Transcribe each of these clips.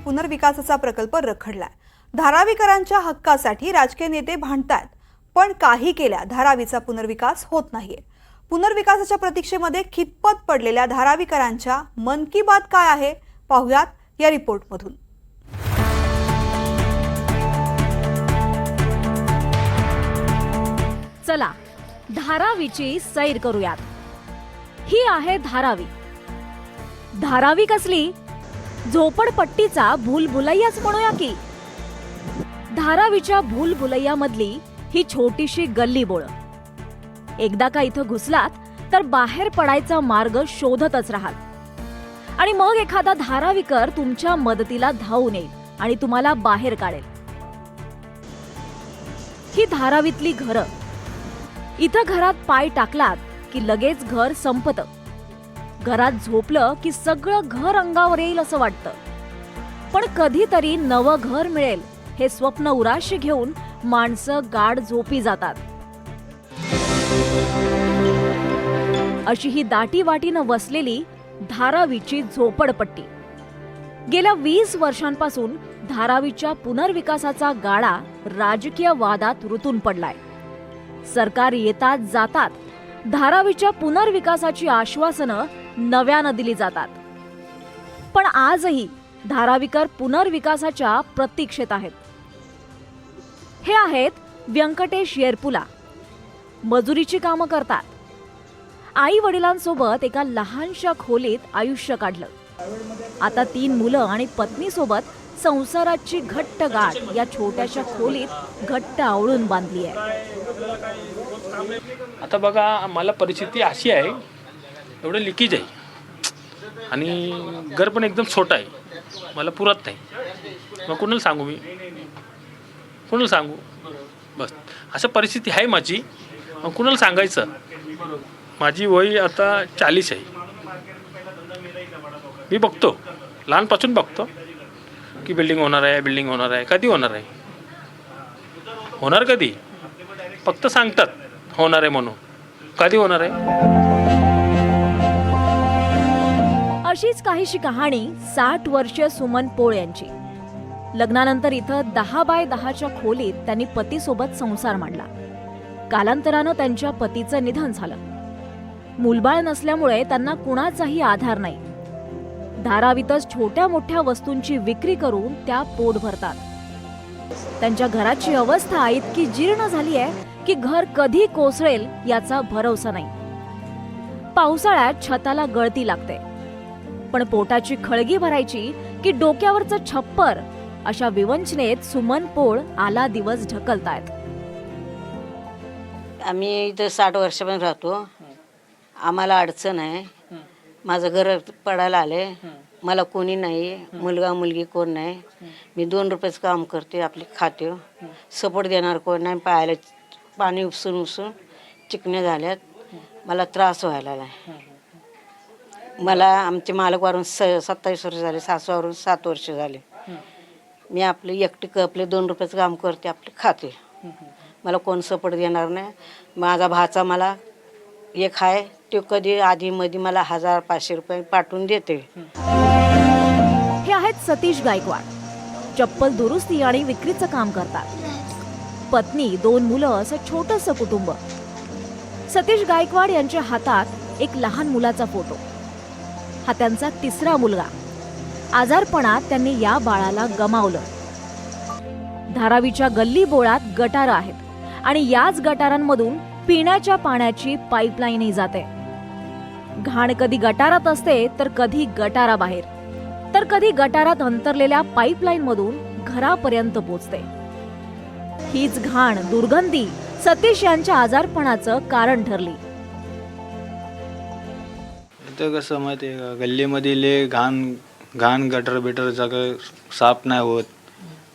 पुनर्विकासाचा प्रकल्प रखडलाय। धारावीकरांच्या हक्कासाठी राजकीय नेते भांडतायत, पण काही केल्या धारावीचा पुनर्विकास होत नाहीये। पुनर्विकासाच्या प्रतीक्षेमध्ये खितपत पडलेल्या धारावीकरांच्या मन की बात काय आहे पाहुयात या रिपोर्टमधून। चला धारावीची सैर करूयात। ही आहे धारावी। धारावी कसली? झोपडपट्टीचा भूलभुलैयाच म्हणूया की। धारावीच्या भूलभुलैयामधली ही छोटीशी गल्ली बोळ। एकदा का इथं घुसलात तर बाहेर पडायचा मार्ग शोधतच राहाल आणि मग एखादा धारावीकर तुमच्या मदतीला धावून येईल आणि तुम्हाला बाहेर काढेल। ही धारावीतली घरं। इथं घरात पाय टाकलात की लगेच घर संपतं। घरात झोपलं की सगळं घर अंगावर येईल असं वाटतं, पण कधीतरी नवं घर मिळेल हे स्वप्न उराशी घेऊन माणसं गाढ झोपी जातात। अशी ही दाटीवाटीनं वसलेली धारावीची झोपडपट्टी। गेल्या 20 वर्षांपासून धारावीच्या पुनर्विकासाचा गाडा राजकीय वादात रुतून पडलाय। सरकार येतात जातात, धारावीच्या पुनर्विकासाची आश्वासनं नव्यानं दिली जातात, पण आजही धारावीकर पुनर्विकासाच्या प्रतीक्षेत आहेत। हे आहेत व्यंकटेश येरपुला। मजुरीची कामं करतात। आई वडिलांसोबत एका लहानशा खोलीत आयुष्य काढलं। आता 3 मुलं आणि पत्नीसोबत संसाराची घट्ट गाठ या छोट्याशा खोलीत घट्ट आवळून बांधली आहे। आता बघा, मला परिस्थिती अशी आहे, एवढं लिकेज आहे आणि घर पण एकदम छोटं आहे, मला पुरत नाही। मग कोणाला सांगू मी? कोणाला सांगू? बस असं परिस्थिती आहे माझी। मग कुणाला सांगायचं? माझी वय आता 40 आहे। मी बघतो, लहानपासून बघतो की बिल्डिंग होणार आहे, बिल्डिंग होणार आहे। कधी होणार आहे? होणार कधी? फक्त सांगतात होणार आहे म्हणून, कधी होणार आहे? अशीच काहीशी कहाणी 60 वर्षीय सुमन पोळ यांची। लग्नानंतर इथं 10 बाय 10च्या खोलीत त्यांनी पतीसोबत संसार मांडला। कालांतरानं त्यांच्या पतीचं निधन झालं। मूलबाळ नसल्यामुळे त्यांना कुणाचाही आधार नाही। धारावीतच छोट्या मोठ्या वस्तूंची विक्री करून त्या पोट भरतात। त्यांच्या घराची अवस्था इतकी जीर्ण झाली आहे की घर कधी कोसळेल याचा भरवसा नाही। पावसाळ्यात छताला गळती लागते, पण पोटाची खळगी भरायची की डोक्यावरचं छप्पर अशा विवंचनेत सुमन पोळ आला दिवस ढकलतायत। आम्ही इथं 60 वर्षापासून राहतो। आम्हाला अडचण आहे। माझं घर पडायला आले। मला कोणी नाही, मुलगा मुलगी कोण नाही। मी 2 रुपयाचं काम करते, आपले खाते। सपोर्ट देणार कोण नाही। पायाला पाणी उपसून उपसून चिकण्या झाल्यात। मला त्रास व्हायला आहे। मला आमचे मालक वारून 27 वर्ष झाले, सासूवरून 7 वर्ष झाले। मी आपले एकटी आपले 2 रुपयाचं काम करते, आपले खाते। मला कोण सपोर्ट देणार नाही। माझा भाचा मला एक आहे, तो कधी आधी मध्ये मला 1000-500 रुपये पाठवून देते। हे आहेत सतीश गायकवाड। चप्पल दुरुस्ती आणि विक्रीचं काम करतात। पत्नी, 2 मुलं असं छोटंसं कुटुंब। सतीश गायकवाड यांच्या हातात एक लहान मुलाचा फोटो। हा त्यांचा 3रा मुलगा। आजारपणात त्यांनी या बाळाला गमावलं। धारावीच्या गल्ली बोळात गटारं आहेत आणि याच गटारांमधून पिण्याच्या पाण्याची पाईपलाईनही जाते। घाण कधी गटारात असते तर कधी गटाराबाहेर, तर कधी गटारात अंतरलेल्या पाईपलाईन मधून घरापर्यंत पोचते। हीच घाण दुर्गंधी सतीश यांच्या आजारपणाचं कारण ठरली। इथं कसं माहिती आहे का, गल्लीमध्ये घाण गटर बिटर सगळं साफ नाही होत,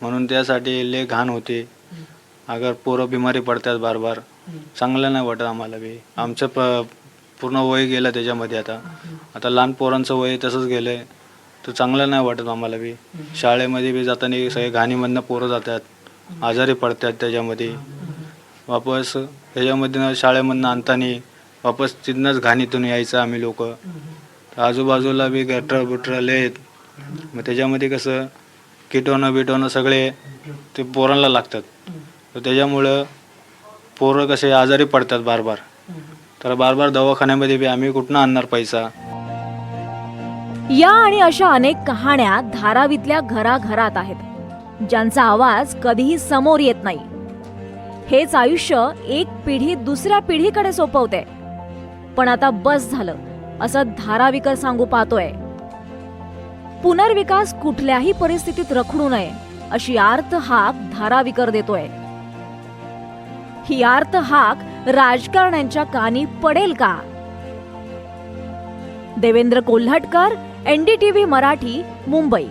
म्हणून त्यासाठी लय घाण होते। अगर पोरं बिमारी पडतात बार बार, चांगलं नाही वाटत आम्हाला बी। आमचं पूर्ण वय गेलं त्याच्यामध्ये। आता लहान पोरांचं वय तसंच गेलंय, तर चांगलं नाही वाटत आम्हाला बी। शाळेमध्ये बी जाताना सगळे घाणीमधनं पोरं जातात, आजारी पडतात त्याच्यामध्ये। वापस त्याच्यामध्ये शाळेमधनं आणताना वापस तिथनंच घाणीतून यायचं आम्ही लोक। आजूबाजूला बी गटर बुटर लय आहेत, मग त्याच्यामध्ये कसं किटोनं बिटोनं सगळे ते पोरांना लागतात. तर त्याच्यामुळं पोरं कसे आजारी पडतात बार बार. तर बार बार दवाखान्यामध्ये बी आम्ही कुठनं आणणार पैसा. या आणि अशा अनेक कहाण्या धारावीतल्या घराघरात आहेत, ज्यांचा आवाज कधीही समोर येत नाही. हेच आयुष्य एक पिढी दुसऱ्या पिढीकडे सोपवते. पण आता बस झालं असं धारावीकर सांगू पाहतोय. पुनर्विकास कुठल्याही परिस्थितीत रखडू नये अशी आर्त हाक धारावीकर देतोय. ही आर्त हाक राजकारण्यांच्या कानी पडेल का? देवेंद्र कोल्हटकर, NDTV मराठी, मुंबई.